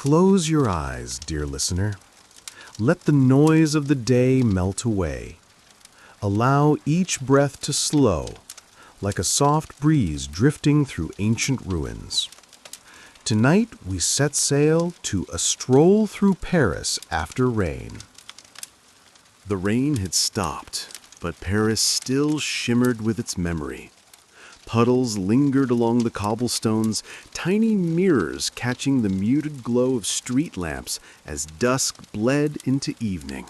Close your eyes, dear listener. Let the noise of the day melt away. Allow each breath to slow, like a soft breeze drifting through ancient ruins. Tonight we set sail to a stroll through Paris after rain. The rain had stopped, but Paris still shimmered with its memory. Puddles lingered along the cobblestones, tiny mirrors catching the muted glow of street lamps as dusk bled into evening.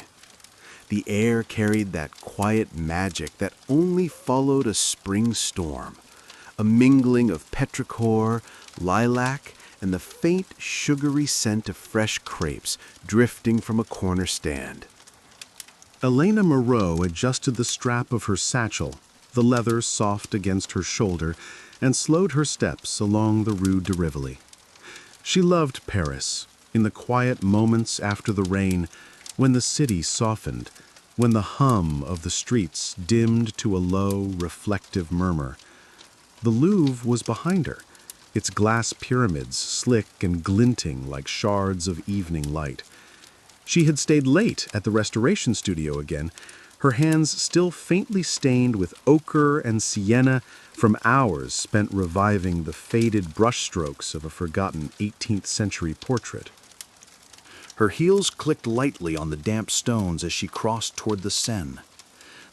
The air carried that quiet magic that only followed a spring storm, a mingling of petrichor, lilac, and the faint, sugary scent of fresh crepes drifting from a corner stand. Elena Moreau adjusted the strap of her satchel, the leather soft against her shoulder, and slowed her steps along the Rue de Rivoli. She loved Paris, in the quiet moments after the rain, when the city softened, when the hum of the streets dimmed to a low, reflective murmur. The Louvre was behind her, its glass pyramids slick and glinting like shards of evening light. She had stayed late at the restoration studio again, her hands still faintly stained with ochre and sienna from hours spent reviving the faded brushstrokes of a forgotten 18th century portrait. Her heels clicked lightly on the damp stones as she crossed toward the Seine.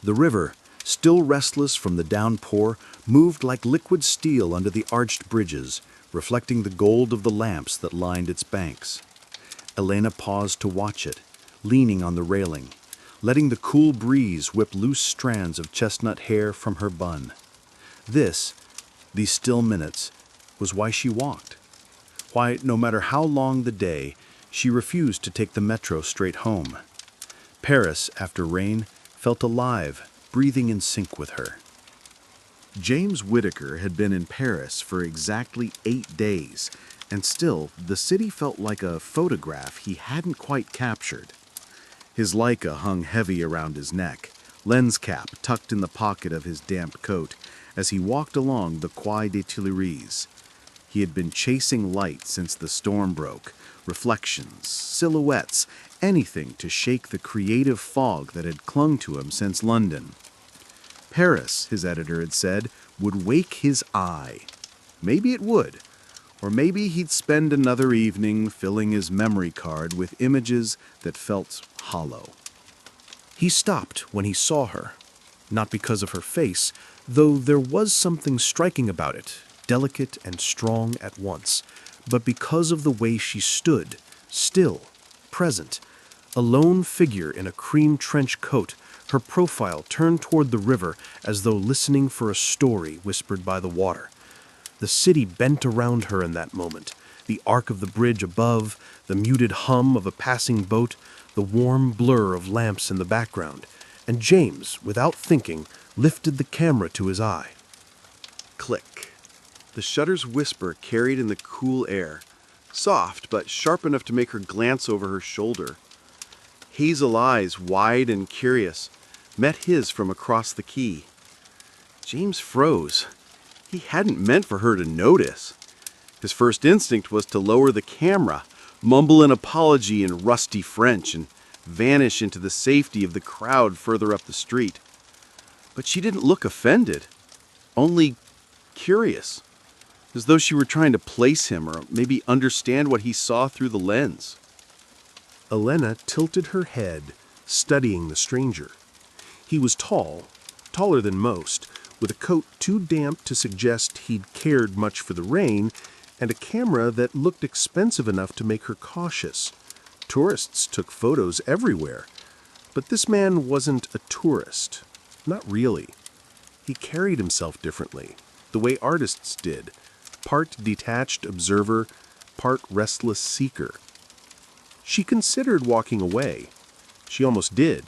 The river, still restless from the downpour, moved like liquid steel under the arched bridges, reflecting the gold of the lamps that lined its banks. Elena paused to watch it, leaning on the railing, letting the cool breeze whip loose strands of chestnut hair from her bun. These still minutes, was why she walked. Why, no matter how long the day, she refused to take the metro straight home. Paris, after rain, felt alive, breathing in sync with her. James Whittaker had been in Paris for exactly 8 days, and still the city felt like a photograph he hadn't quite captured. His Leica hung heavy around his neck, lens cap tucked in the pocket of his damp coat, as he walked along the Quai des Tuileries. He had been chasing light since the storm broke, reflections, silhouettes, anything to shake the creative fog that had clung to him since London. Paris, his editor had said, would wake his eye. Maybe it would. Or maybe he'd spend another evening filling his memory card with images that felt hollow. He stopped when he saw her, not because of her face, though there was something striking about it, delicate and strong at once, but because of the way she stood, still, present, a lone figure in a cream trench coat, her profile turned toward the river as though listening for a story whispered by the water. The city bent around her in that moment, the arc of the bridge above, the muted hum of a passing boat, the warm blur of lamps in the background, and James, without thinking, lifted the camera to his eye. Click. The shutter's whisper carried in the cool air, soft but sharp enough to make her glance over her shoulder. Hazel eyes, wide and curious, met his from across the quay. James froze. He hadn't meant for her to notice. His first instinct was to lower the camera, mumble an apology in rusty French, and vanish into the safety of the crowd further up the street. But she didn't look offended, only curious, as though she were trying to place him or maybe understand what he saw through the lens. Elena tilted her head, studying the stranger. He was tall, taller than most, with a coat too damp to suggest he'd cared much for the rain, and a camera that looked expensive enough to make her cautious. Tourists took photos everywhere, but this man wasn't a tourist. Not really. He carried himself differently, the way artists did, part detached observer, part restless seeker. She considered walking away. She almost did,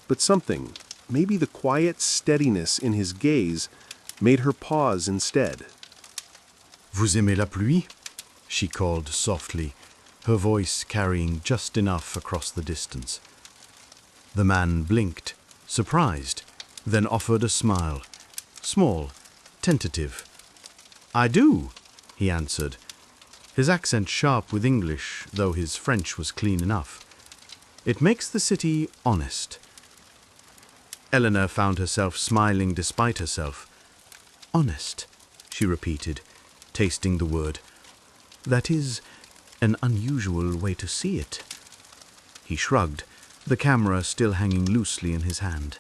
but something, maybe the quiet steadiness in his gaze, made her pause instead. Vous aimez la pluie? She called softly, her voice carrying just enough across the distance. The man blinked, surprised, then offered a smile, small, tentative. I do, he answered, his accent sharp with English, though his French was clean enough. "It makes the city honest." Eleanor found herself smiling despite herself. "Honest," she repeated, tasting the word. "That is an unusual way to see it." He shrugged, the camera still hanging loosely in his hand.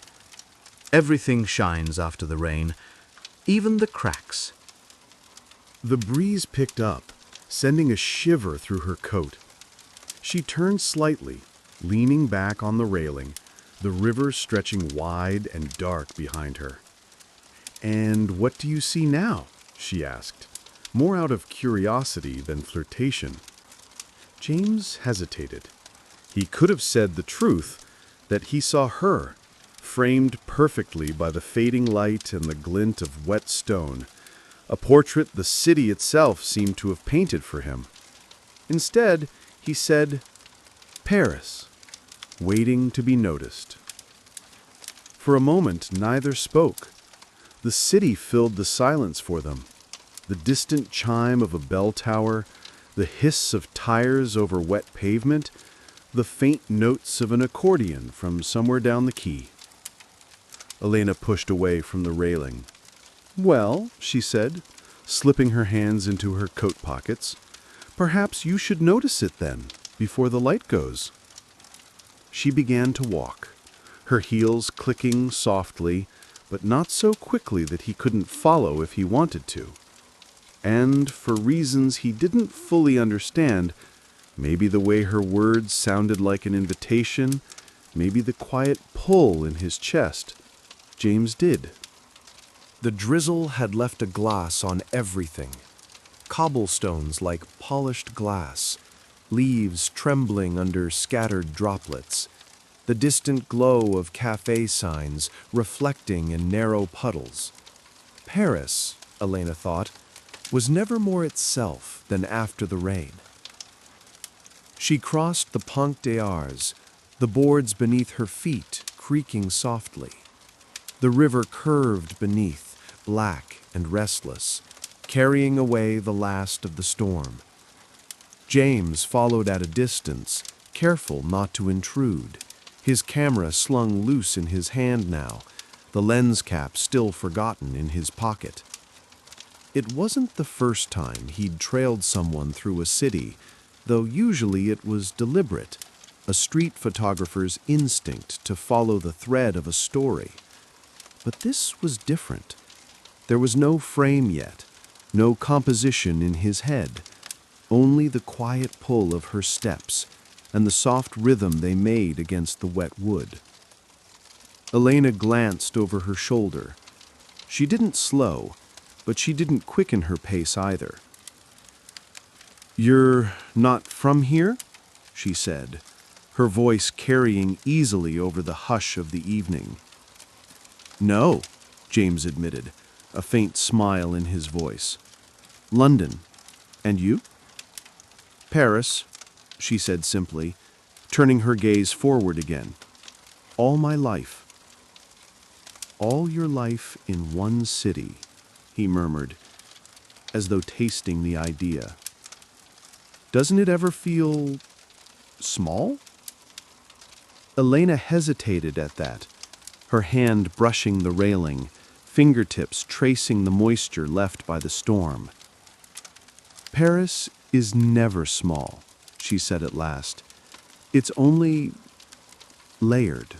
"Everything shines after the rain, even the cracks." The breeze picked up, sending a shiver through her coat. She turned slightly, leaning back on the railing, the river stretching wide and dark behind her. "And what do you see now?" she asked, more out of curiosity than flirtation. James hesitated. He could have said the truth, that he saw her, framed perfectly by the fading light and the glint of wet stone, a portrait the city itself seemed to have painted for him. Instead, he said, "Paris," waiting to be noticed. For a moment, neither spoke. The city filled the silence for them. The distant chime of a bell tower, the hiss of tires over wet pavement, the faint notes of an accordion from somewhere down the quay. Elena pushed away from the railing. "Well," she said, slipping her hands into her coat pockets, "perhaps you should notice it then, before the light goes." She began to walk, her heels clicking softly, but not so quickly that he couldn't follow if he wanted to. And, for reasons he didn't fully understand, maybe the way her words sounded like an invitation, maybe the quiet pull in his chest, James did. The drizzle had left a gloss on everything. Cobblestones like polished glass, leaves trembling under scattered droplets, the distant glow of cafe signs reflecting in narrow puddles. Paris, Elena thought, was never more itself than after the rain. She crossed the Pont des Arts, the boards beneath her feet creaking softly. The river curved beneath, black and restless, carrying away the last of the storm. James followed at a distance, careful not to intrude, his camera slung loose in his hand now, the lens cap still forgotten in his pocket. It wasn't the first time he'd trailed someone through a city, though usually it was deliberate, a street photographer's instinct to follow the thread of a story. But this was different. There was no frame yet, no composition in his head, only the quiet pull of her steps and the soft rhythm they made against the wet wood. Elena glanced over her shoulder. She didn't slow, but she didn't quicken her pace either. "You're not from here?" she said, her voice carrying easily over the hush of the evening. "No," James admitted, a faint smile in his voice. "London. And you?" "Paris," she said simply, turning her gaze forward again. "All my life." "All your life in one city," he murmured, as though tasting the idea. "Doesn't it ever feel small?" Elena hesitated at that, her hand brushing the railing, fingertips tracing the moisture left by the storm. "Paris is never small," she said at last. "It's only layered.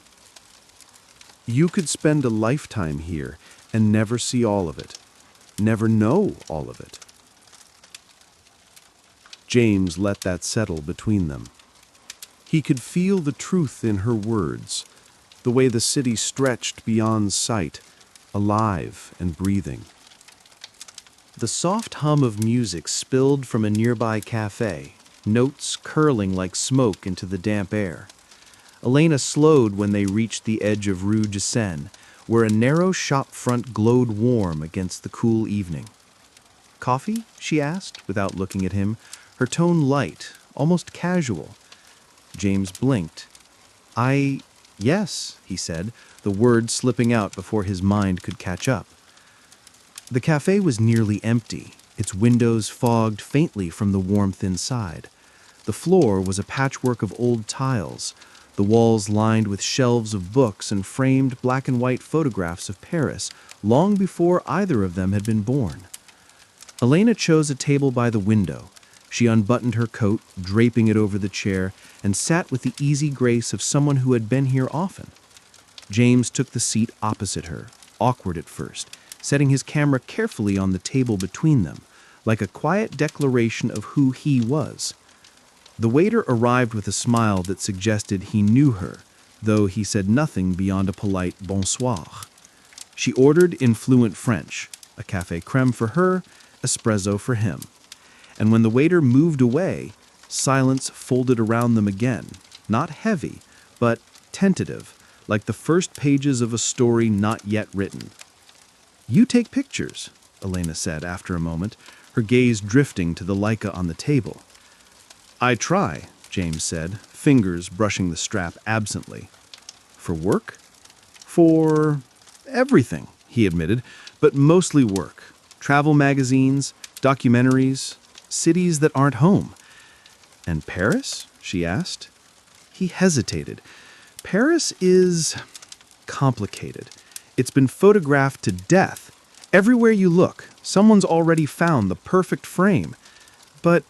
You could spend a lifetime here and never see all of it, never know all of it." James let that settle between them. He could feel the truth in her words, the way the city stretched beyond sight, alive and breathing. The soft hum of music spilled from a nearby cafe, notes curling like smoke into the damp air. Elena slowed when they reached the edge of Rue de Seine, where a narrow shop front glowed warm against the cool evening. "Coffee?" she asked, without looking at him, her tone light, almost casual. James blinked. Yes," he said, the words slipping out before his mind could catch up. The cafe was nearly empty, its windows fogged faintly from the warmth inside. The floor was a patchwork of old tiles, the walls lined with shelves of books and framed black and white photographs of Paris, long before either of them had been born. Elena chose a table by the window. She unbuttoned her coat, draping it over the chair, and sat with the easy grace of someone who had been here often. James took the seat opposite her, awkward at first, setting his camera carefully on the table between them, like a quiet declaration of who he was. The waiter arrived with a smile that suggested he knew her, though he said nothing beyond a polite bonsoir. She ordered in fluent French, a café crème for her, espresso for him. And when the waiter moved away, silence folded around them again, not heavy, but tentative, like the first pages of a story not yet written. "You take pictures," Elena said after a moment, her gaze drifting to the Leica on the table. "I try," James said, fingers brushing the strap absently. "For work?" "For everything," he admitted, "but mostly work. Travel magazines, documentaries, cities that aren't home." "And Paris?" she asked. He hesitated. "Paris is complicated. It's been photographed to death. Everywhere you look, someone's already found the perfect frame. But,"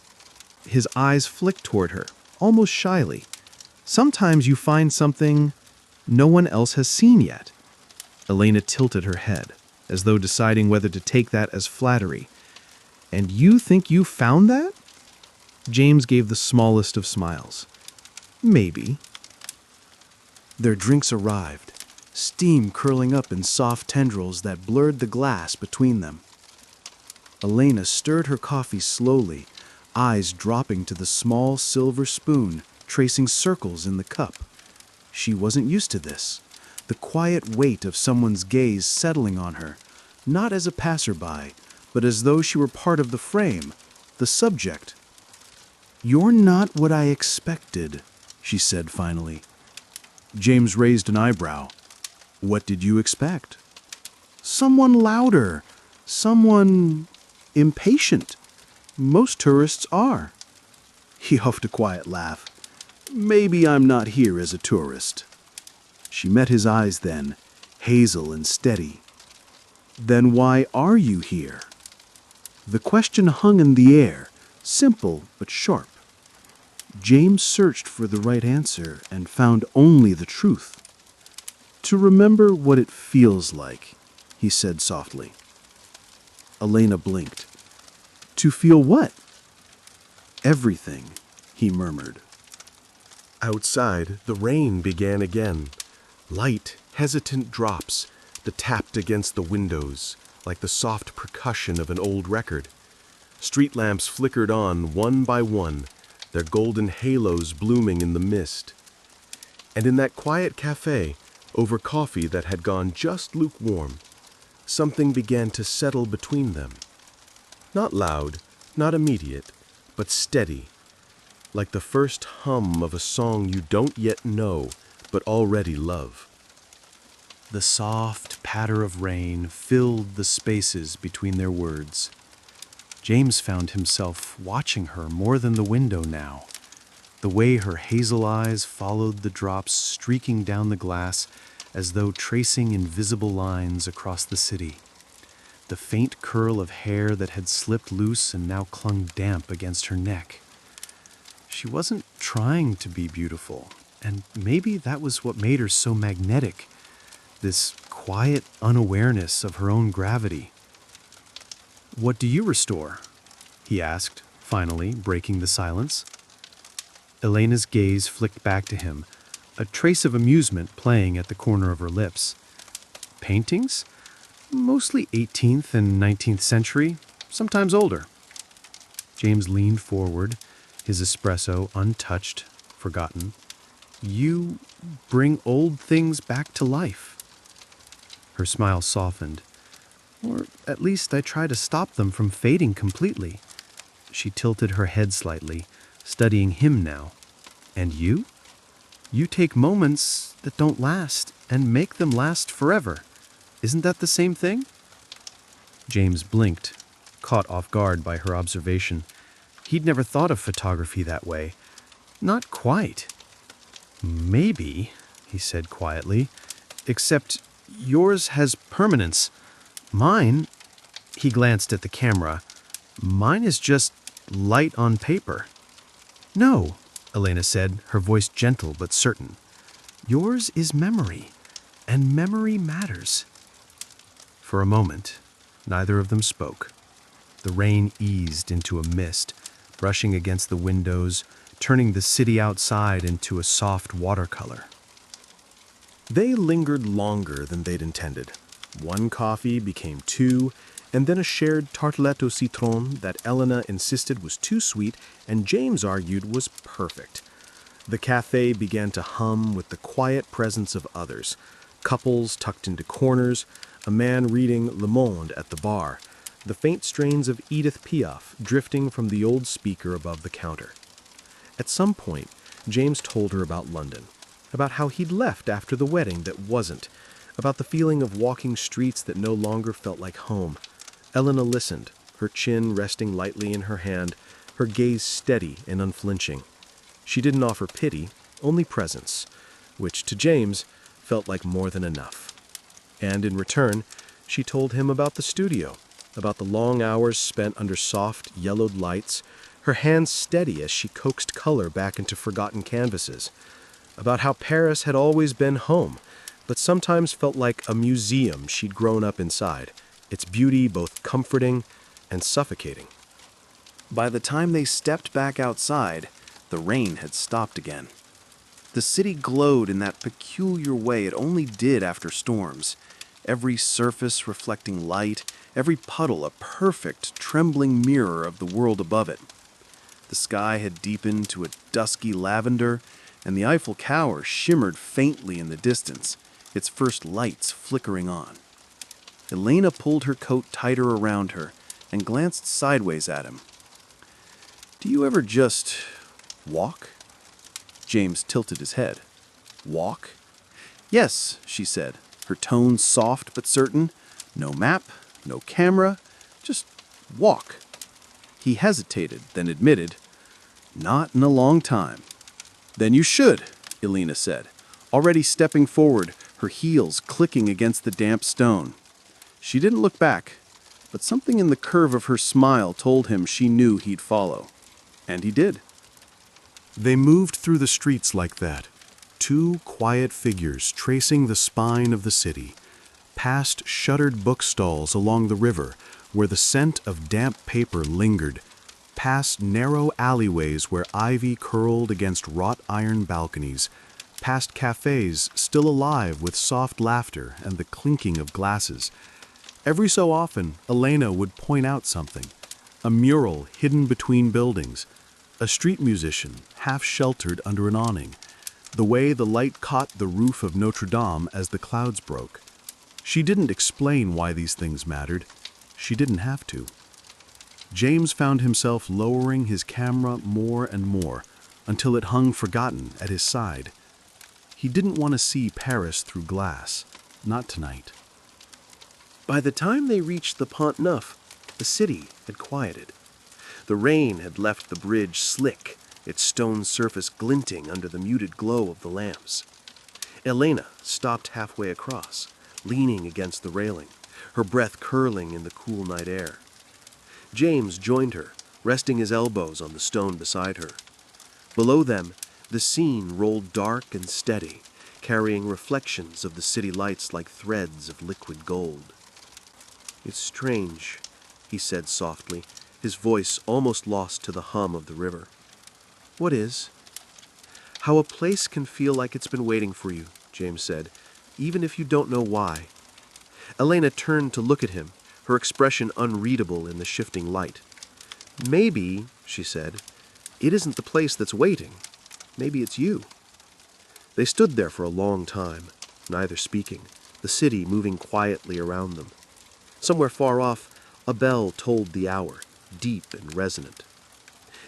his eyes flicked toward her, almost shyly, "sometimes you find something no one else has seen yet." Elena tilted her head, as though deciding whether to take that as flattery. "And you think you found that?" James gave the smallest of smiles. "Maybe." Their drinks arrived, steam curling up in soft tendrils that blurred the glass between them. Elena stirred her coffee slowly, eyes dropping to the small silver spoon, tracing circles in the cup. She wasn't used to this, the quiet weight of someone's gaze settling on her, not as a passerby, but as though she were part of the frame, the subject. "You're not what I expected," she said finally. James raised an eyebrow. "What did you expect?" "Someone louder, someone impatient. Most tourists are." He huffed a quiet laugh. "Maybe I'm not here as a tourist." She met his eyes then, hazel and steady. "Then why are you here?" The question hung in the air, simple but sharp. James searched for the right answer and found only the truth. "To remember what it feels like," he said softly. Elena blinked. "To feel what?" "Everything," he murmured. Outside, the rain began again. Light, hesitant drops that tapped against the windows, like the soft percussion of an old record. Street lamps flickered on one by one, their golden halos blooming in the mist. And in that quiet cafe, over coffee that had gone just lukewarm, something began to settle between them. Not loud, not immediate, but steady, like the first hum of a song you don't yet know, but already love. The soft patter of rain filled the spaces between their words. James found himself watching her more than the window now, the way her hazel eyes followed the drops streaking down the glass as though tracing invisible lines across the city. The faint curl of hair that had slipped loose and now clung damp against her neck. She wasn't trying to be beautiful, and maybe that was what made her so magnetic, this quiet unawareness of her own gravity. "What do you restore?" he asked, finally breaking the silence. Elena's gaze flicked back to him, a trace of amusement playing at the corner of her lips. "Paintings? Mostly 18th and 19th century, sometimes older." James leaned forward, his espresso untouched, forgotten. "You bring old things back to life." Her smile softened. "Or at least I try to stop them from fading completely." She tilted her head slightly, studying him now. "And you? You take moments that don't last and make them last forever. Isn't that the same thing?" James blinked, caught off guard by her observation. He'd never thought of photography that way. Not quite. Maybe, he said quietly, except yours has permanence. Mine, he glanced at the camera, mine is just light on paper. No, Elena said, her voice gentle but certain. Yours is memory, and memory matters. For a moment, neither of them spoke. The rain eased into a mist, brushing against the windows, turning the city outside into a soft watercolor. They lingered longer than they'd intended. One coffee became two, and then a shared tartelette au citron that Elena insisted was too sweet and James argued was perfect. The cafe began to hum with the quiet presence of others, couples tucked into corners, a man reading Le Monde at the bar, the faint strains of Edith Piaf drifting from the old speaker above the counter. At some point, James told her about London, about how he'd left after the wedding that wasn't, about the feeling of walking streets that no longer felt like home. Elena listened, her chin resting lightly in her hand, her gaze steady and unflinching. She didn't offer pity, only presence, which to James felt like more than enough. And in return, she told him about the studio, about the long hours spent under soft, yellowed lights, her hands steady as she coaxed color back into forgotten canvases, about how Paris had always been home, but sometimes felt like a museum she'd grown up inside, its beauty both comforting and suffocating. By the time they stepped back outside, the rain had stopped again. The city glowed in that peculiar way it only did after storms, every surface reflecting light, every puddle a perfect, trembling mirror of the world above it. The sky had deepened to a dusky lavender, and the Eiffel Tower shimmered faintly in the distance, its first lights flickering on. Elena pulled her coat tighter around her and glanced sideways at him. "Do you ever just walk?" James tilted his head. "Walk?" "Yes," she said, her tone soft but certain. "No map, no camera, just walk." He hesitated, then admitted, "Not in a long time." "Then you should," Elena said, already stepping forward, her heels clicking against the damp stone. She didn't look back, but something in the curve of her smile told him she knew he'd follow. And he did. They moved through the streets like that, two quiet figures tracing the spine of the city, past shuttered bookstalls along the river where the scent of damp paper lingered, past narrow alleyways where ivy curled against wrought iron balconies, past cafes still alive with soft laughter and the clinking of glasses. Every so often, Elena would point out something, a mural hidden between buildings, a street musician half sheltered under an awning, the way the light caught the roof of Notre Dame as the clouds broke. She didn't explain why these things mattered. She didn't have to. James found himself lowering his camera more and more until it hung forgotten at his side. He didn't want to see Paris through glass, not tonight. By the time they reached the Pont Neuf, the city had quieted. The rain had left the bridge slick, its stone surface glinting under the muted glow of the lamps. Elena stopped halfway across, leaning against the railing, her breath curling in the cool night air. James joined her, resting his elbows on the stone beside her. Below them, the scene rolled dark and steady, carrying reflections of the city lights like threads of liquid gold. "It's strange," he said softly, his voice almost lost to the hum of the river. "What is?" "How a place can feel like it's been waiting for you," James said, "even if you don't know why." Elena turned to look at him, her expression unreadable in the shifting light. "Maybe," she said, "it isn't the place that's waiting. Maybe it's you." They stood there for a long time, neither speaking, the city moving quietly around them. Somewhere far off, a bell tolled the hour, deep and resonant.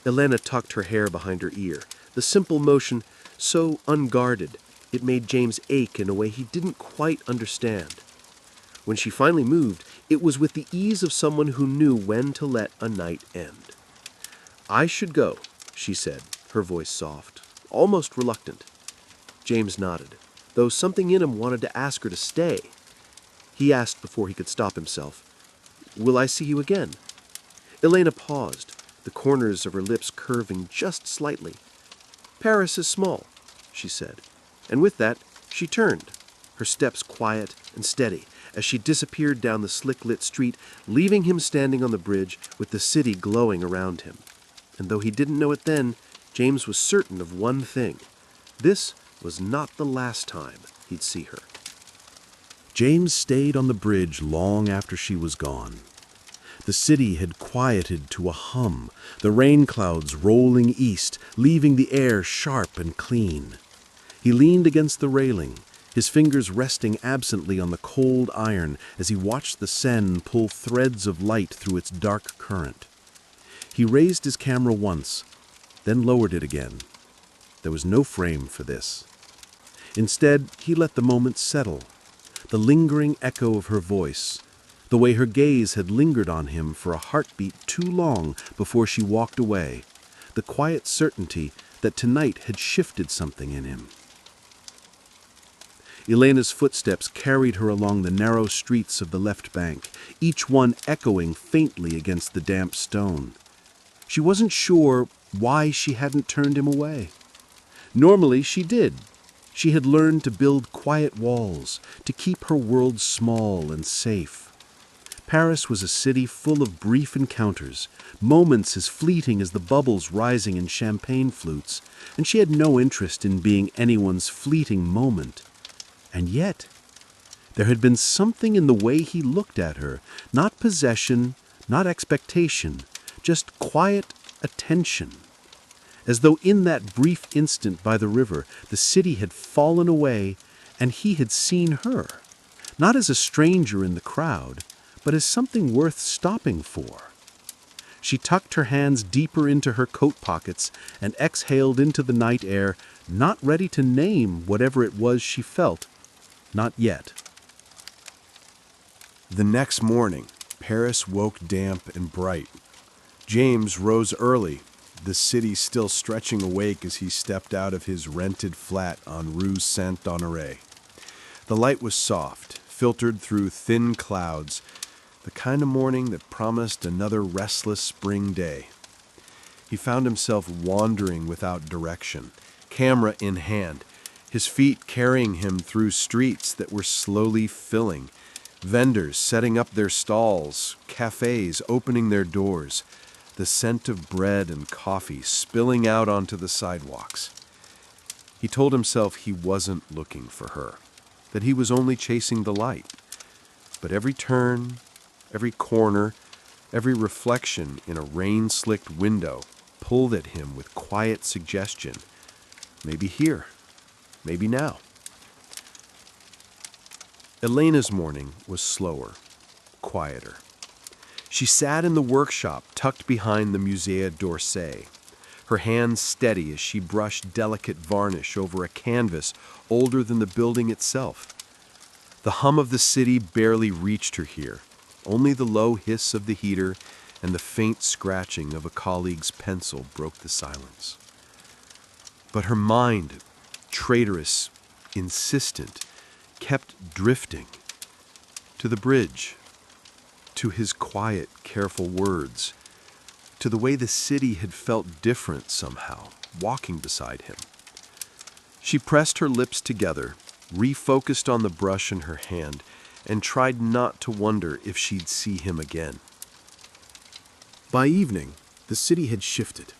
Elena tucked her hair behind her ear, the simple motion so unguarded it made James ache in a way he didn't quite understand. When she finally moved, it was with the ease of someone who knew when to let a night end. "I should go," she said, her voice soft, almost reluctant. James nodded, though something in him wanted to ask her to stay. He asked before he could stop himself, "Will I see you again?" Elena paused, the corners of her lips curving just slightly. "Paris is small," she said, and with that she turned, her steps quiet and steady, as she disappeared down the slick-lit street, leaving him standing on the bridge with the city glowing around him. And though he didn't know it then, James was certain of one thing. This was not the last time he'd see her. James stayed on the bridge long after she was gone. The city had quieted to a hum, the rain clouds rolling east, leaving the air sharp and clean. He leaned against the railing, his fingers resting absently on the cold iron as he watched the Seine pull threads of light through its dark current. He raised his camera once, then lowered it again. There was no frame for this. Instead, he let the moment settle, the lingering echo of her voice, the way her gaze had lingered on him for a heartbeat too long before she walked away, the quiet certainty that tonight had shifted something in him. Elena's footsteps carried her along the narrow streets of the left bank, each one echoing faintly against the damp stone. She wasn't sure why she hadn't turned him away. Normally she did. She had learned to build quiet walls, to keep her world small and safe. Paris was a city full of brief encounters, moments as fleeting as the bubbles rising in champagne flutes, and she had no interest in being anyone's fleeting moment. And yet, there had been something in the way he looked at her, not possession, not expectation, just quiet attention. As though in that brief instant by the river, the city had fallen away and he had seen her, not as a stranger in the crowd, but as something worth stopping for. She tucked her hands deeper into her coat pockets and exhaled into the night air, not ready to name whatever it was she felt. Not yet. The next morning, Paris woke damp and bright. James rose early, the city still stretching awake as he stepped out of his rented flat on Rue Saint-Honoré. The light was soft, filtered through thin clouds, the kind of morning that promised another restless spring day. He found himself wandering without direction, camera in hand, his feet carrying him through streets that were slowly filling, vendors setting up their stalls, cafes opening their doors, the scent of bread and coffee spilling out onto the sidewalks. He told himself he wasn't looking for her, that he was only chasing the light. But every turn, every corner, every reflection in a rain-slicked window pulled at him with quiet suggestion. Maybe here, maybe now. Elena's morning was slower, quieter. She sat in the workshop tucked behind the Musée d'Orsay, her hands steady as she brushed delicate varnish over a canvas older than the building itself. The hum of the city barely reached her here, only the low hiss of the heater and the faint scratching of a colleague's pencil broke the silence. But her mind, traitorous, insistent, kept drifting to the bridge, to his quiet, careful words, to the way the city had felt different somehow, walking beside him. She pressed her lips together, refocused on the brush in her hand, and tried not to wonder if she'd see him again. By evening, the city had shifted.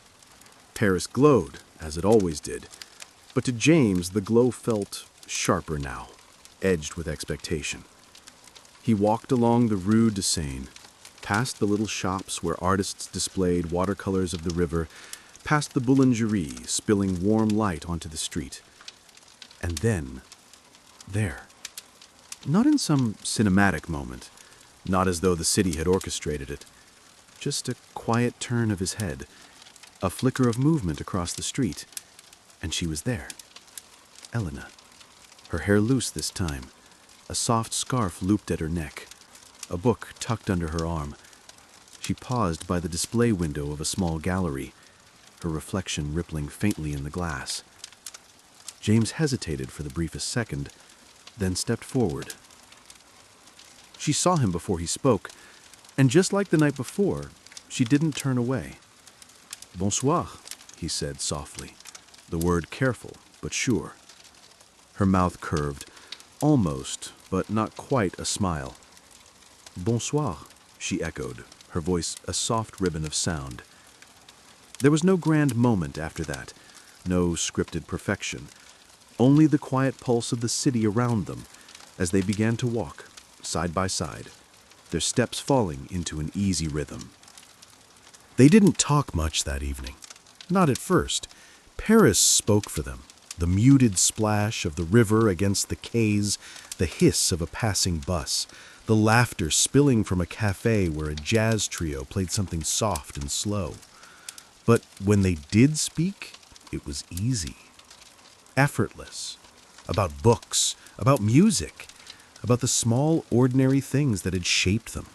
Paris glowed, as it always did, but to James the glow felt sharper now, edged with expectation. He walked along the Rue de Seine, past the little shops where artists displayed watercolors of the river, past the boulangerie spilling warm light onto the street. And then, there. Not in some cinematic moment, not as though the city had orchestrated it. Just a quiet turn of his head, a flicker of movement across the street, and she was there. Elena, her hair loose this time, a soft scarf looped at her neck, a book tucked under her arm. She paused by the display window of a small gallery, her reflection rippling faintly in the glass. James hesitated for the briefest second, then stepped forward. She saw him before he spoke, and just like the night before, she didn't turn away. "Bonsoir," he said softly, the word careful but sure. Her mouth curved, almost, but not quite a smile. "Bonsoir," she echoed, her voice a soft ribbon of sound. There was no grand moment after that, no scripted perfection, only the quiet pulse of the city around them as they began to walk, side by side, their steps falling into an easy rhythm. They didn't talk much that evening. Not at first. Paris spoke for them. The muted splash of the river against the quays, the hiss of a passing bus, the laughter spilling from a cafe where a jazz trio played something soft and slow. But when they did speak, it was easy, effortless, about books, about music, about the small, ordinary things that had shaped them.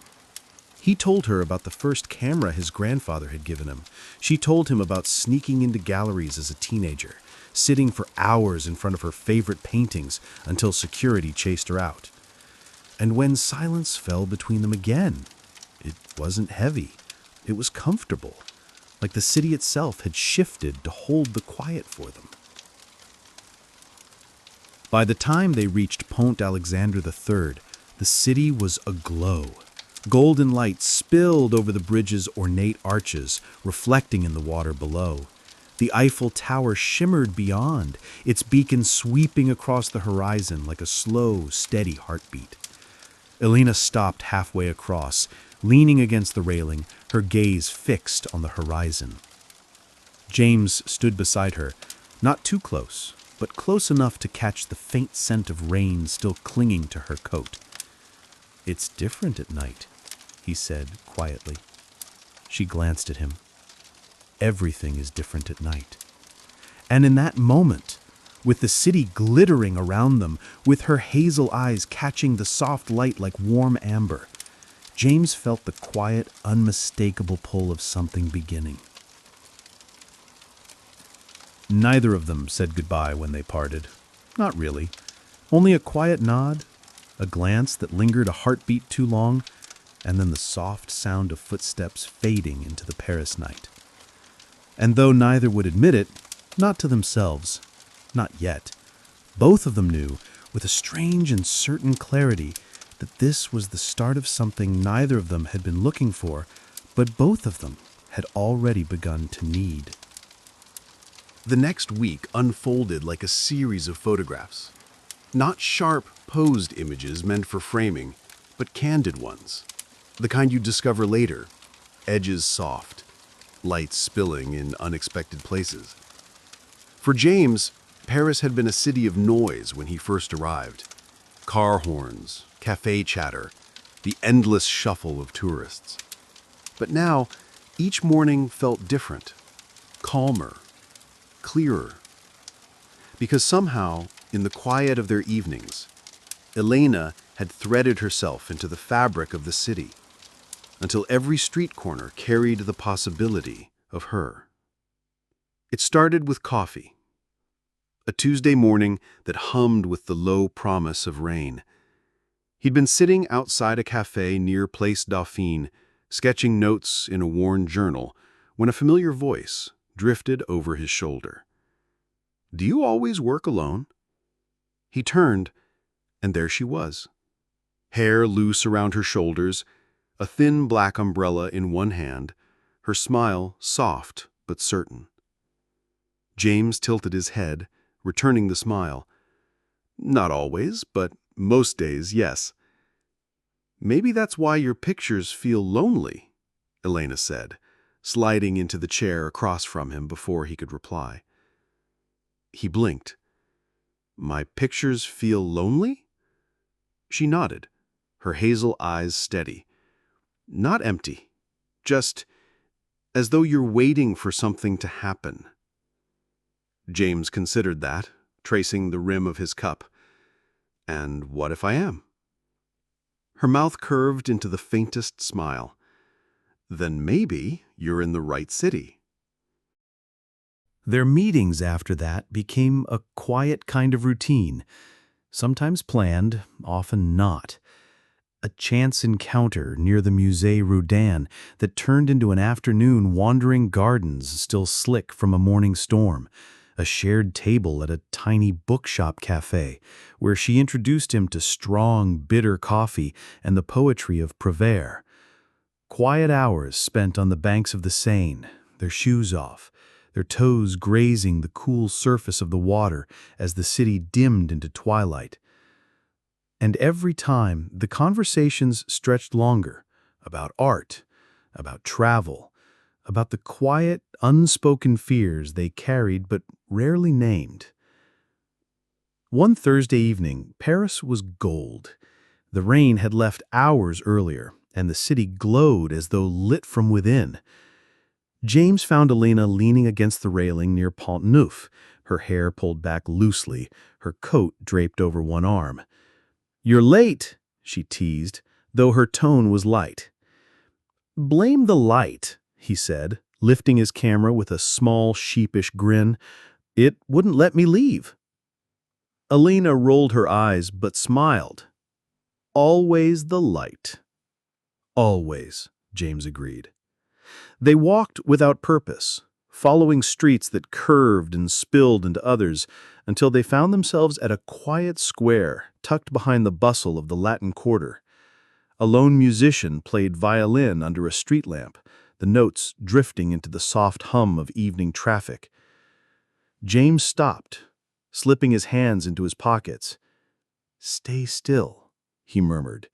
He told her about the first camera his grandfather had given him. She told him about sneaking into galleries as a teenager, sitting for hours in front of her favorite paintings until security chased her out. And when silence fell between them again, it wasn't heavy. It was comfortable, like the city itself had shifted to hold the quiet for them. By the time they reached Pont Alexandre III, the city was aglow. Golden light spilled over the bridge's ornate arches, reflecting in the water below. The Eiffel Tower shimmered beyond, its beacon sweeping across the horizon like a slow, steady heartbeat. Elena stopped halfway across, leaning against the railing, her gaze fixed on the horizon. James stood beside her, not too close, but close enough to catch the faint scent of rain still clinging to her coat. "It's different at night," he said quietly. She glanced at him. Everything is different at night. And in that moment, with the city glittering around them, with her hazel eyes catching the soft light like warm amber, James felt the quiet, unmistakable pull of something beginning. Neither of them said goodbye when they parted. Not really. Only a quiet nod, a glance that lingered a heartbeat too long, and then the soft sound of footsteps fading into the Paris night. And though neither would admit it, not to themselves, not yet, both of them knew, with a strange and certain clarity, that this was the start of something neither of them had been looking for, but both of them had already begun to need. The next week unfolded like a series of photographs. Not sharp, posed images meant for framing, but candid ones. The kind you discover later, edges soft, light spilling in unexpected places. For James, Paris had been a city of noise when he first arrived. Car horns, cafe chatter, the endless shuffle of tourists. But now, each morning felt different, calmer, clearer. Because somehow, in the quiet of their evenings, Elena had threaded herself into the fabric of the city, until every street corner carried the possibility of her. It started with coffee. A Tuesday morning that hummed with the low promise of rain. He'd been sitting outside a cafe near Place Dauphine, sketching notes in a worn journal, when a familiar voice drifted over his shoulder. "Do you always work alone?" He turned, and there she was. Hair loose around her shoulders, a thin black umbrella in one hand, her smile soft but certain. James tilted his head, returning the smile. "Not always, but most days, yes." "Maybe that's why your pictures feel lonely," Elena said, sliding into the chair across from him before he could reply. He blinked. "My pictures feel lonely?" She nodded, her hazel eyes steady. "Not empty, just as though you're waiting for something to happen." James considered that, tracing the rim of his cup. And what if I am? Her mouth curved into the faintest smile. Then maybe you're in the right city. Their meetings after that became a quiet kind of routine, sometimes planned, often not. A chance encounter near the Musée Rodin that turned into an afternoon wandering gardens still slick from a morning storm. A shared table at a tiny bookshop cafe where she introduced him to strong, bitter coffee and the poetry of Prévert. Quiet hours spent on the banks of the Seine, their shoes off, their toes grazing the cool surface of the water as the city dimmed into twilight. And every time, the conversations stretched longer, about art, about travel, about the quiet, unspoken fears they carried but rarely named. One Thursday evening, Paris was gold. The rain had left hours earlier, and the city glowed as though lit from within. James found Elena leaning against the railing near Pont Neuf, her hair pulled back loosely, her coat draped over one arm. "You're late," she teased, though her tone was light. "Blame the light," he said, lifting his camera with a small, sheepish grin. "It wouldn't let me leave." Elena rolled her eyes but smiled. "Always the light." "Always," James agreed. They walked without purpose, following streets that curved and spilled into others until they found themselves at a quiet square tucked behind the bustle of the Latin Quarter. A lone musician played violin under a street lamp, the notes drifting into the soft hum of evening traffic. James stopped, slipping his hands into his pockets. "Stay still," he murmured.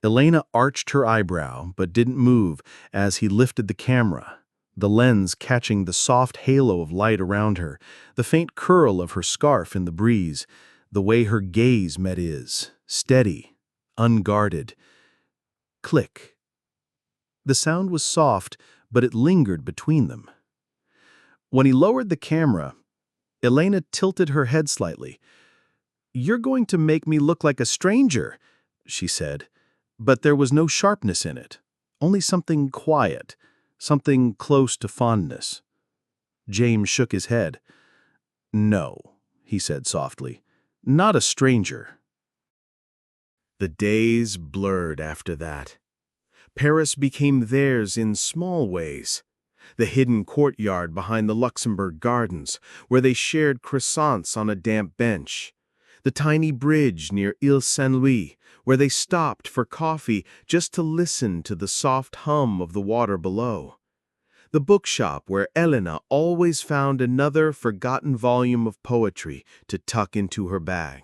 Elena arched her eyebrow but didn't move as he lifted the camera, the lens catching the soft halo of light around her, the faint curl of her scarf in the breeze, the way her gaze met his, steady, unguarded. Click. The sound was soft, but it lingered between them. When he lowered the camera, Elena tilted her head slightly. "You're going to make me look like a stranger," she said. But there was no sharpness in it, only something quiet, something close to fondness. James shook his head. "No," he said softly, "not a stranger." The days blurred after that. Paris became theirs in small ways. The hidden courtyard behind the Luxembourg Gardens, where they shared croissants on a damp bench. The tiny bridge near Ile Saint-Louis, where they stopped for coffee just to listen to the soft hum of the water below. The bookshop where Elena always found another forgotten volume of poetry to tuck into her bag.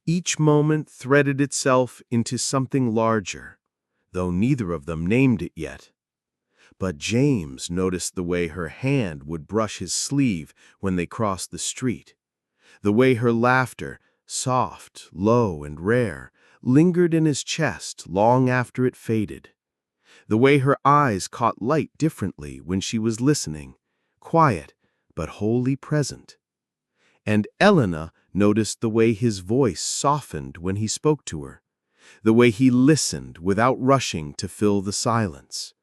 Each moment threaded itself into something larger, though neither of them named it yet. But James noticed the way her hand would brush his sleeve when they crossed the street, the way her laughter, soft, low, and rare, lingered in his chest long after it faded, the way her eyes caught light differently when she was listening, quiet but wholly present. And Elena noticed the way his voice softened when he spoke to her, the way he listened without rushing to fill the silence,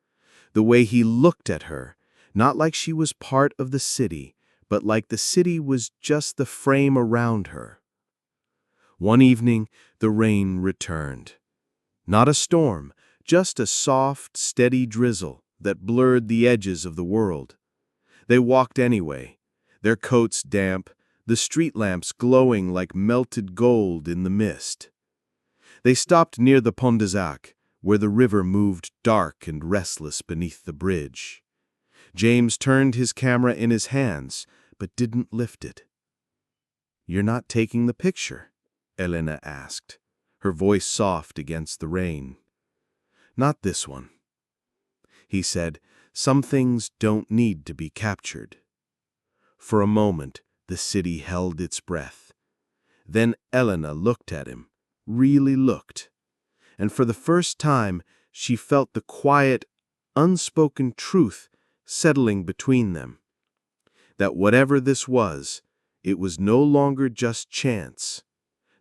the way he looked at her, not like she was part of the city, but like the city was just the frame around her. One evening, the rain returned. Not a storm, just a soft, steady drizzle that blurred the edges of the world. They walked anyway, their coats damp, the street lamps glowing like melted gold in the mist. They stopped near the Pont des Arcs, where the river moved dark and restless beneath the bridge. James turned his camera in his hands, but didn't lift it. "You're not taking the picture?" Elena asked, her voice soft against the rain. "Not this one." He said, "Some things don't need to be captured." For a moment, the city held its breath. Then Elena looked at him, really looked. And for the first time, she felt the quiet, unspoken truth settling between them. That whatever this was, it was no longer just chance.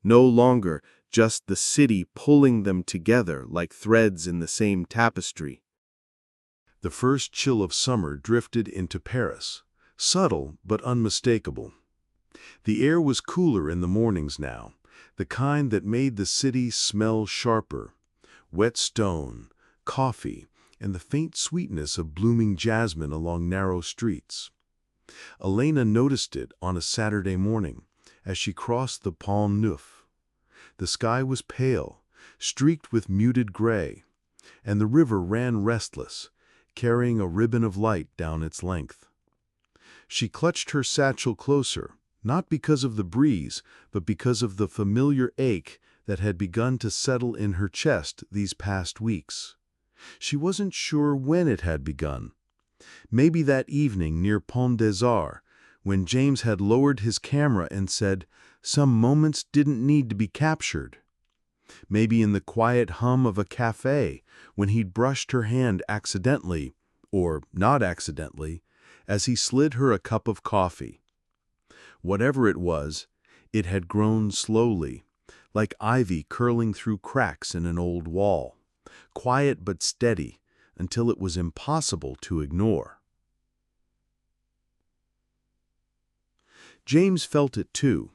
no longer just the city pulling them together like threads in the same tapestry. The first chill of summer drifted into Paris, subtle but unmistakable. The air was cooler in the mornings now, the kind that made the city smell sharper. Wet stone, coffee, and the faint sweetness of blooming jasmine along narrow streets. Elena noticed it on a Saturday morning as she crossed the Pont Neuf. The sky was pale, streaked with muted gray, and the river ran restless, carrying a ribbon of light down its length. She clutched her satchel closer, not because of the breeze, but because of the familiar ache that had begun to settle in her chest these past weeks. She wasn't sure when it had begun. Maybe that evening near Pont des Arts, when James had lowered his camera and said, "Some moments didn't need to be captured." Maybe in the quiet hum of a cafe, when he'd brushed her hand accidentally, or not accidentally, as he slid her a cup of coffee. Whatever it was, it had grown slowly, like ivy curling through cracks in an old wall, quiet but steady, until it was impossible to ignore. James felt it too.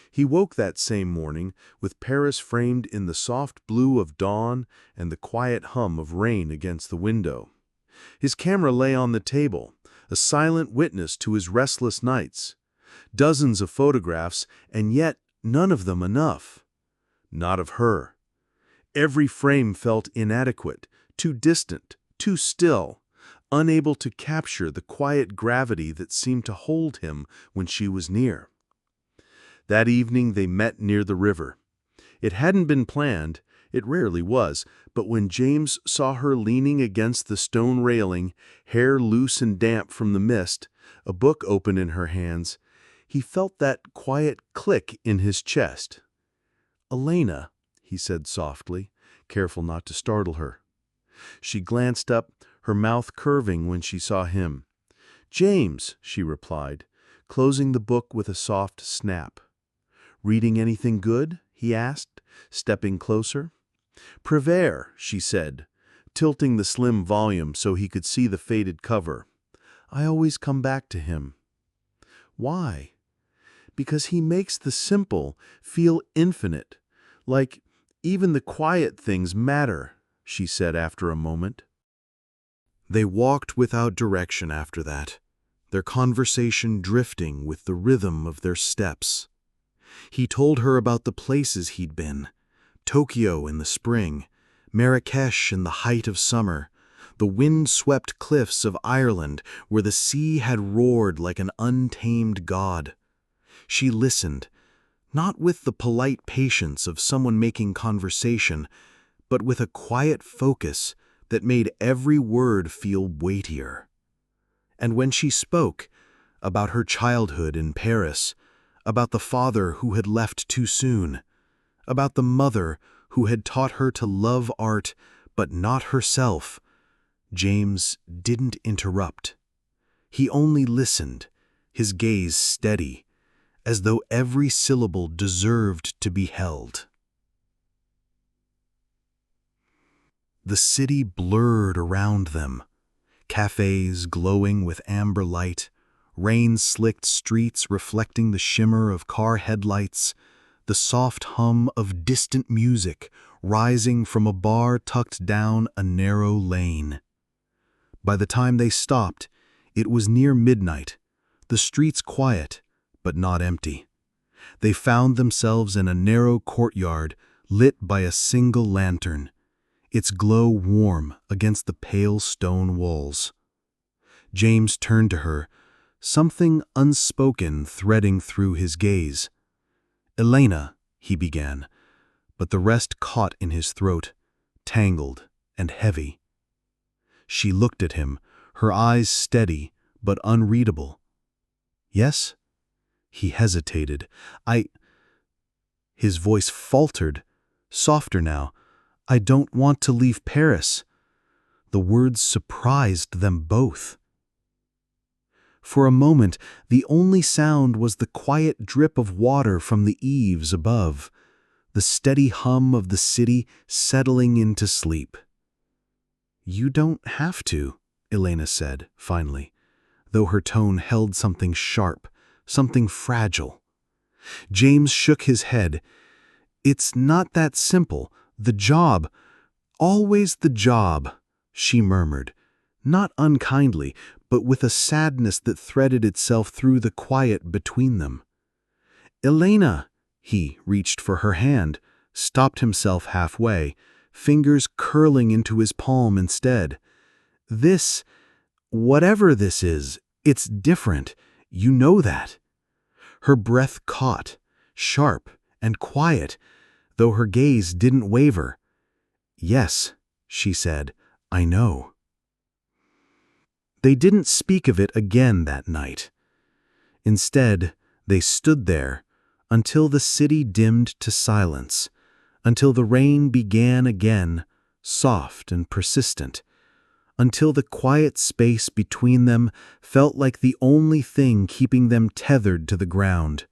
He woke that same morning with Paris framed in the soft blue of dawn and the quiet hum of rain against the window. His camera lay on the table, a silent witness to his restless nights. Dozens of photographs, and yet none of them enough. Not of her. Every frame felt inadequate, too distant, too still, unable to capture the quiet gravity that seemed to hold him when she was near. That evening they met near the river. It hadn't been planned, it rarely was, but when James saw her leaning against the stone railing, hair loose and damp from the mist, a book open in her hands, he felt that quiet click in his chest. "Elena," he said softly, careful not to startle her. She glanced up, her mouth curving when she saw him. "James," she replied, closing the book with a soft snap. "Reading anything good?" he asked, stepping closer. "Prévert," she said, tilting the slim volume so he could see the faded cover. "I always come back to him." "Why?" "Because he makes the simple feel infinite, like even the quiet things matter," she said after a moment. They walked without direction after that, their conversation drifting with the rhythm of their steps. He told her about the places he'd been: Tokyo in the spring, Marrakesh in the height of summer, the wind-swept cliffs of Ireland where the sea had roared like an untamed god. She listened, not with the polite patience of someone making conversation, but with a quiet focus that made every word feel weightier. And when she spoke, about her childhood in Paris, about the father who had left too soon, about the mother who had taught her to love art but not herself, James didn't interrupt. He only listened, his gaze steady, as though every syllable deserved to be held. The city blurred around them, cafes glowing with amber light, rain-slicked streets reflecting the shimmer of car headlights, the soft hum of distant music rising from a bar tucked down a narrow lane. By the time they stopped, it was near midnight, the streets quiet, but not empty. They found themselves in a narrow courtyard lit by a single lantern, its glow warm against the pale stone walls. James turned to her, something unspoken threading through his gaze. "Elena," he began, but the rest caught in his throat, tangled and heavy. She looked at him, her eyes steady but unreadable. "Yes?" He hesitated. His voice faltered, softer now. "I don't want to leave Paris." The words surprised them both. For a moment, the only sound was the quiet drip of water from the eaves above, the steady hum of the city settling into sleep. "You don't have to," Elena said, finally, though her tone held something sharp, something fragile. James shook his head. "It's not that simple. The job, always the job," she murmured, not unkindly, but with a sadness that threaded itself through the quiet between them. "Elena," he reached for her hand, stopped himself halfway, fingers curling into his palm instead. "This, whatever this is, it's different. You know that." Her breath caught, sharp and quiet, though her gaze didn't waver. "Yes," she said, "I know." They didn't speak of it again that night. Instead, they stood there until the city dimmed to silence, until the rain began again, soft and persistent, until the quiet space between them felt like the only thing keeping them tethered to the ground.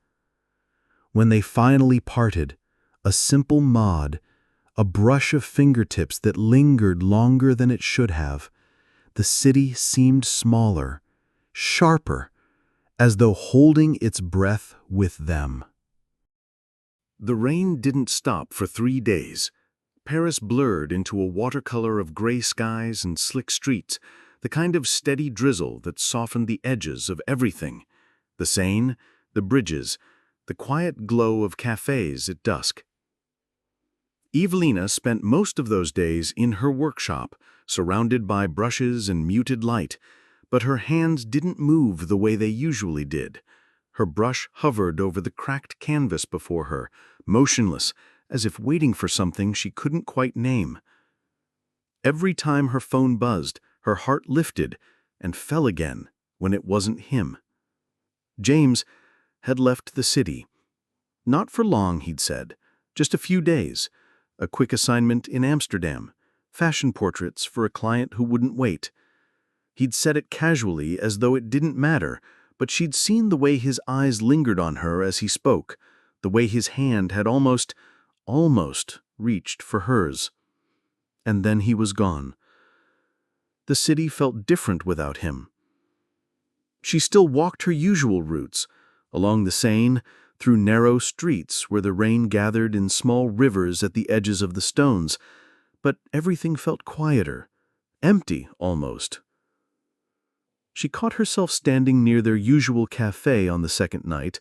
When they finally parted, a simple nod, a brush of fingertips that lingered longer than it should have, the city seemed smaller, sharper, as though holding its breath with them. The rain didn't stop for 3 days. Paris blurred into a watercolor of gray skies and slick streets, the kind of steady drizzle that softened the edges of everything: the Seine, the bridges, the quiet glow of cafes at dusk. Evelina spent most of those days in her workshop, surrounded by brushes and muted light, but her hands didn't move the way they usually did. Her brush hovered over the cracked canvas before her, motionless, as if waiting for something she couldn't quite name. Every time her phone buzzed, her heart lifted and fell again when it wasn't him. James had left the city. Not for long, he'd said, just a few days. A quick assignment in Amsterdam, fashion portraits for a client who wouldn't wait. He'd said it casually as though it didn't matter, but she'd seen the way his eyes lingered on her as he spoke, the way his hand had almost reached for hers. And then he was gone. The city felt different without him. She still walked her usual routes, along the Seine, through narrow streets where the rain gathered in small rivers at the edges of the stones, but everything felt quieter, empty almost. She caught herself standing near their usual cafe on the second night,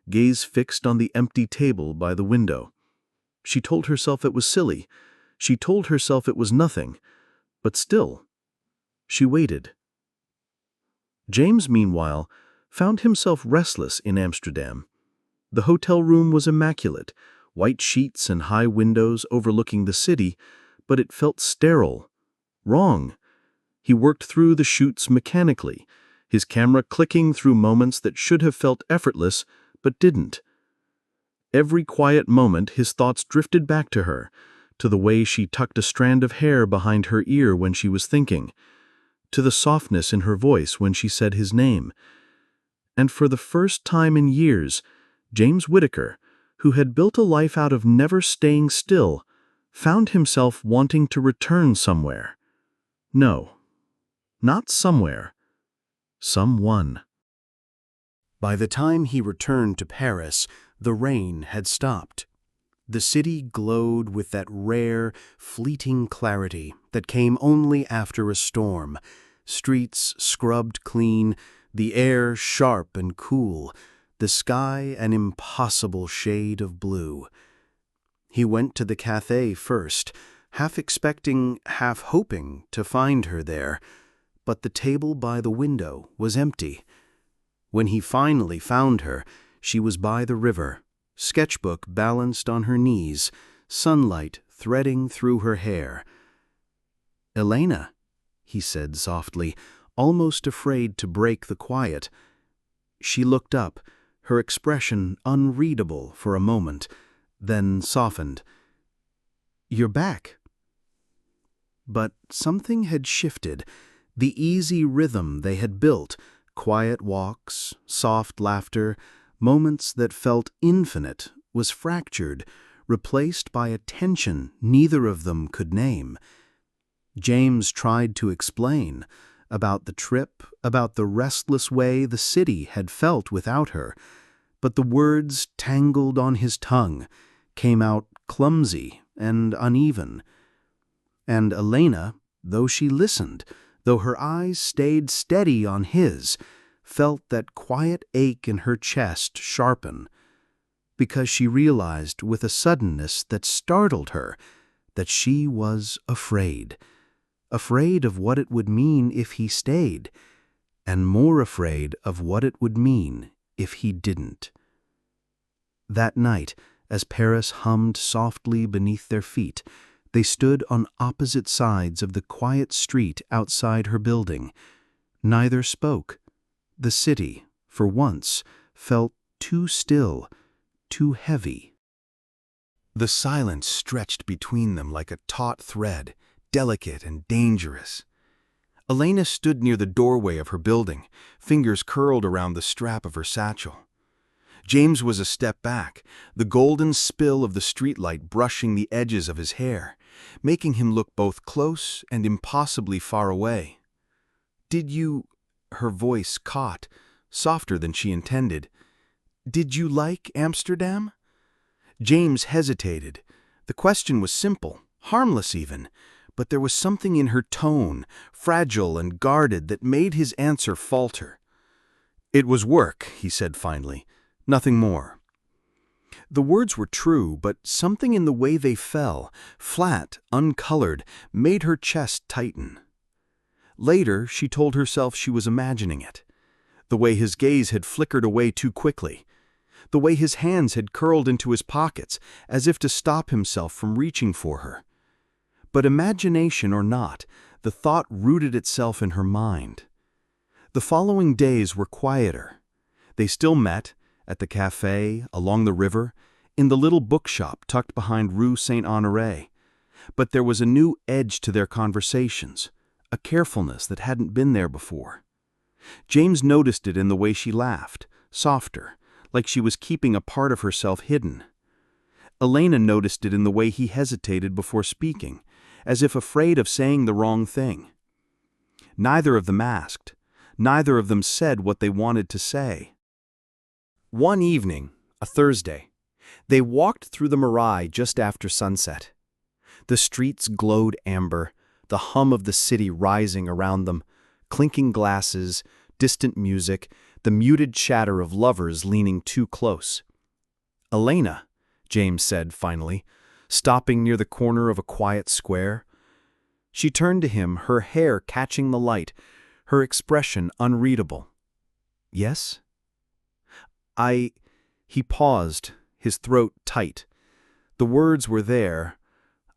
gaze fixed on the empty table by the window. She told herself it was silly. She told herself it was nothing. But still, she waited. James, meanwhile, found himself restless in Amsterdam. The hotel room was immaculate, white sheets and high windows overlooking the city, but it felt sterile, wrong. He worked through the shoots mechanically, his camera clicking through moments that should have felt effortless, but didn't. Every quiet moment his thoughts drifted back to her, to the way she tucked a strand of hair behind her ear when she was thinking, to the softness in her voice when she said his name. And for the first time in years, James Whittaker, who had built a life out of never staying still, found himself wanting to return somewhere. No, not somewhere. Someone. By the time he returned to Paris, the rain had stopped. The city glowed with that rare, fleeting clarity that came only after a storm. Streets scrubbed clean, the air sharp and cool, the sky an impossible shade of blue. He went to the café first, half expecting, half hoping to find her there, but the table by the window was empty. When he finally found her, she was by the river, sketchbook balanced on her knees, sunlight threading through her hair. "Elena," he said softly, almost afraid to break the quiet. She looked up, her expression unreadable for a moment, then softened. "You're back." But something had shifted. The easy rhythm they had built, quiet walks, soft laughter, moments that felt infinite, was fractured, replaced by a tension neither of them could name. James tried to explain about the trip, about the restless way the city had felt without her, but the words tangled on his tongue came out clumsy and uneven. And Elena, though she listened, though her eyes stayed steady on his, felt that quiet ache in her chest sharpen, because she realized with a suddenness that startled her that she was afraid of what it would mean if he stayed, and more afraid of what it would mean if he didn't. That night, as Paris hummed softly beneath their feet, they stood on opposite sides of the quiet street outside her building. Neither spoke. The city, for once, felt too still, too heavy. The silence stretched between them like a taut thread, delicate and dangerous. Elena stood near the doorway of her building, fingers curled around the strap of her satchel. James was a step back, the golden spill of the streetlight brushing the edges of his hair, making him look both close and impossibly far away. "Did you—" her voice caught, softer than she intended. "Did you like Amsterdam?" James hesitated. The question was simple, harmless even, but there was something in her tone, fragile and guarded, that made his answer falter. "It was work," he said finally, "nothing more." The words were true, but something in the way they fell, flat, uncolored, made her chest tighten. Later, she told herself she was imagining it. The way his gaze had flickered away too quickly. The way his hands had curled into his pockets, as if to stop himself from reaching for her. But imagination or not, the thought rooted itself in her mind. The following days were quieter. They still met, at the cafe, along the river, in the little bookshop tucked behind Rue Saint-Honoré. But there was a new edge to their conversations, a carefulness that hadn't been there before. James noticed it in the way she laughed, softer, like she was keeping a part of herself hidden. Elena noticed it in the way he hesitated before speaking, as if afraid of saying the wrong thing. Neither of them asked. Neither of them said what they wanted to say. One evening, a Thursday, they walked through the Marais just after sunset. The streets glowed amber, the hum of the city rising around them, clinking glasses, distant music, the muted chatter of lovers leaning too close. "Elena," James said finally, stopping near the corner of a quiet square. She turned to him, her hair catching the light, her expression unreadable. "Yes?" He paused, his throat tight. The words were there.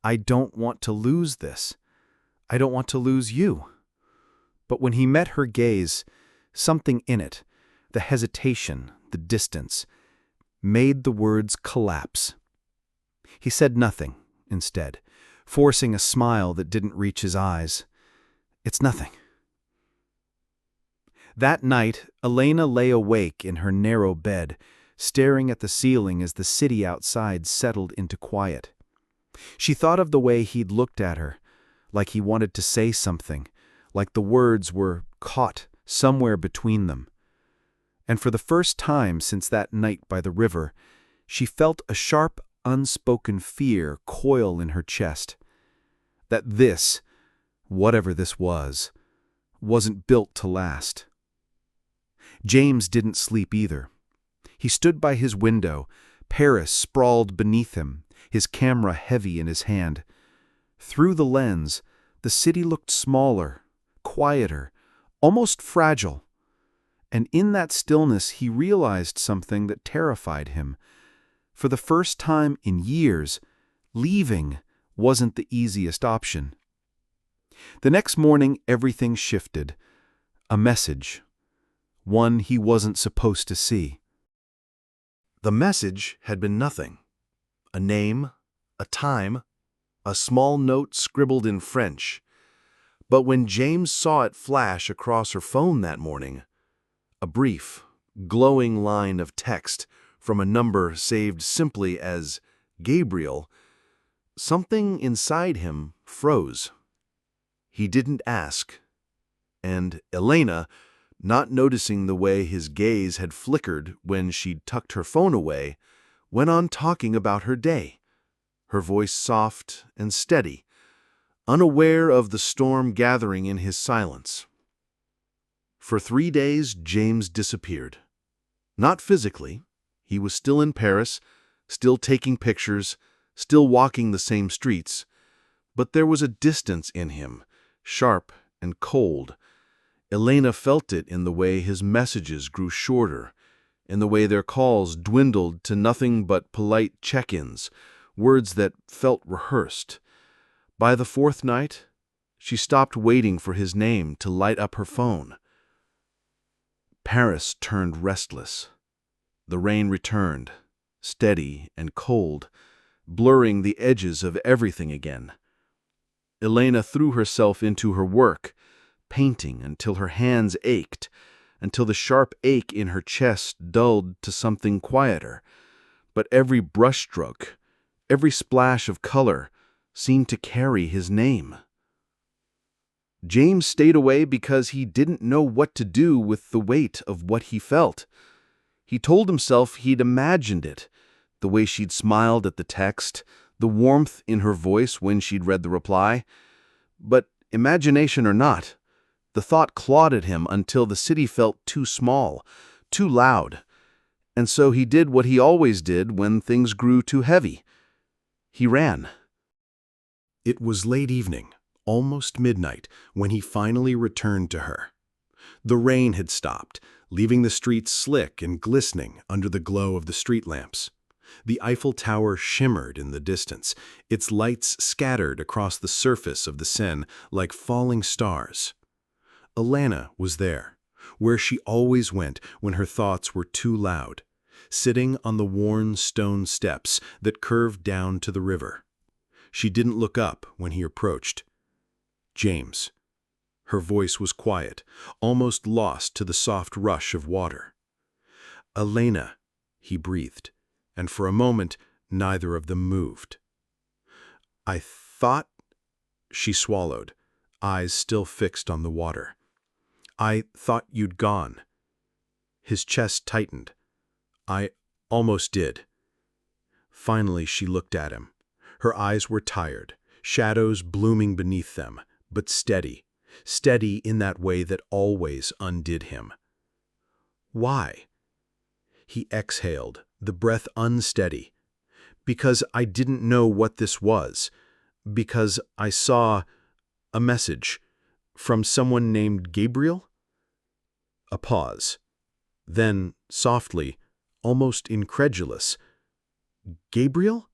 "I don't want to lose this. I don't want to lose you." But when he met her gaze, something in it, the hesitation, the distance, made the words collapse. He said nothing, instead, forcing a smile that didn't reach his eyes. "It's nothing." That night, Elena lay awake in her narrow bed, staring at the ceiling as the city outside settled into quiet. She thought of the way he'd looked at her, like he wanted to say something, like the words were caught somewhere between them. And for the first time since that night by the river, she felt a sharp, unspoken fear coil in her chest. That this, whatever this was, wasn't built to last. James didn't sleep either. He stood by his window, Paris sprawled beneath him, his camera heavy in his hand. Through the lens, the city looked smaller, quieter, almost fragile. And in that stillness he realized something that terrified him. For the first time in years, leaving wasn't the easiest option. The next morning everything shifted. A message. One he wasn't supposed to see. The message had been nothing. A name, a time, a small note scribbled in French. But when James saw it flash across her phone that morning, a brief, glowing line of text from a number saved simply as Gabriel, something inside him froze. He didn't ask, and Elena, not noticing the way his gaze had flickered when she'd tucked her phone away, went on talking about her day, her voice soft and steady, unaware of the storm gathering in his silence. For 3 days, James disappeared. Not physically. He was still in Paris, still taking pictures, still walking the same streets. But there was a distance in him, sharp and cold. Elena felt it in the way his messages grew shorter, in the way their calls dwindled to nothing but polite check-ins, words that felt rehearsed. By the 4th night, she stopped waiting for his name to light up her phone. Paris turned restless. The rain returned, steady and cold, blurring the edges of everything again. Elena threw herself into her work, painting until her hands ached, until the sharp ache in her chest dulled to something quieter. But every brushstroke, every splash of color, seemed to carry his name. James stayed away because he didn't know what to do with the weight of what he felt. He told himself he'd imagined it, the way she'd smiled at the text, the warmth in her voice when she'd read the reply. But imagination or not, the thought clawed at him until the city felt too small, too loud. And so he did what he always did when things grew too heavy. He ran. It was late evening, almost midnight, when he finally returned to her. The rain had stopped, leaving the streets slick and glistening under the glow of the street lamps. The Eiffel Tower shimmered in the distance, its lights scattered across the surface of the Seine like falling stars. Elena was there, where she always went when her thoughts were too loud, sitting on the worn stone steps that curved down to the river. She didn't look up when he approached. James. Her voice was quiet, almost lost to the soft rush of water. Elena, he breathed, and for a moment neither of them moved. I thought, she swallowed, eyes still fixed on the water. I thought you'd gone. His chest tightened. I almost did. Finally she looked at him. Her eyes were tired, shadows blooming beneath them, but steady, steady in that way that always undid him. Why? He exhaled, the breath unsteady. Because I didn't know what this was. Because I saw a message from someone named Gabriel? A pause. Then, softly, almost incredulous, Gabriel?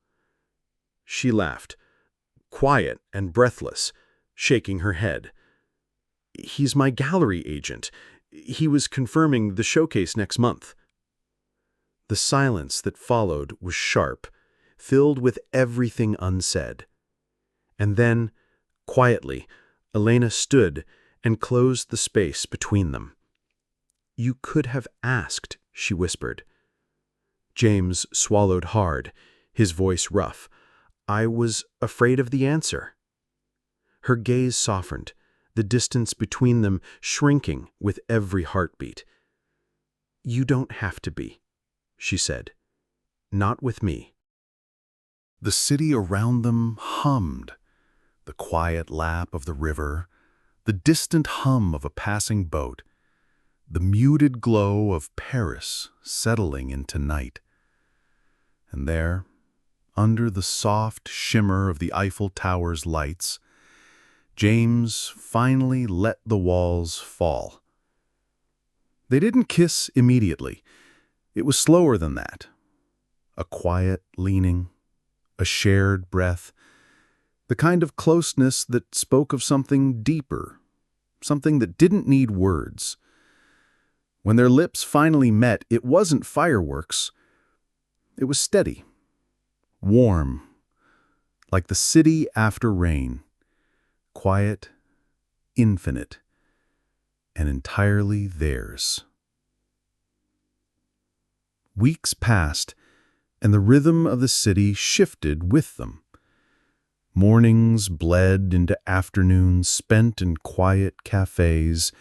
She laughed, quiet and breathless, shaking her head. He's my gallery agent. He was confirming the showcase next month. The silence that followed was sharp, filled with everything unsaid. And then, quietly, Elena stood and closed the space between them. You could have asked, she whispered. James swallowed hard, his voice rough. I was afraid of the answer. Her gaze softened, the distance between them shrinking with every heartbeat. You don't have to be, she said. Not with me. The city around them hummed. The quiet lap of the river, the distant hum of a passing boat, the muted glow of Paris settling into night. And there, under the soft shimmer of the Eiffel Tower's lights, James finally let the walls fall. They didn't kiss immediately. It was slower than that. A quiet leaning, a shared breath, the kind of closeness that spoke of something deeper, something that didn't need words. When their lips finally met, it wasn't fireworks. It was steady, warm, like the city after rain, quiet, infinite, and entirely theirs. Weeks passed, and the rhythm of the city shifted with them. Mornings bled into afternoons spent in quiet cafes,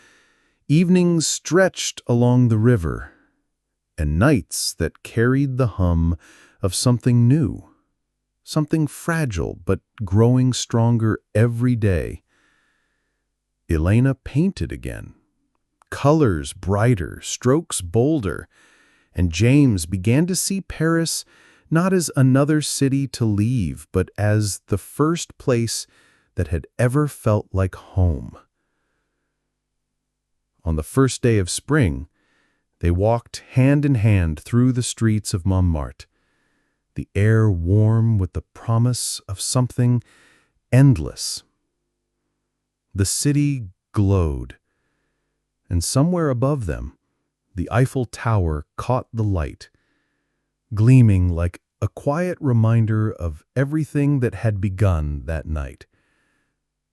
evenings stretched along the river, and nights that carried the hum of something new, something fragile but growing stronger every day. Elena painted again, colors brighter, strokes bolder, and James began to see Paris not as another city to leave, but as the first place that had ever felt like home. On the first day of spring, they walked hand in hand through the streets of Montmartre, the air warm with the promise of something endless. The city glowed, and somewhere above them, the Eiffel Tower caught the light, gleaming like a quiet reminder of everything that had begun that night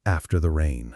after the rain.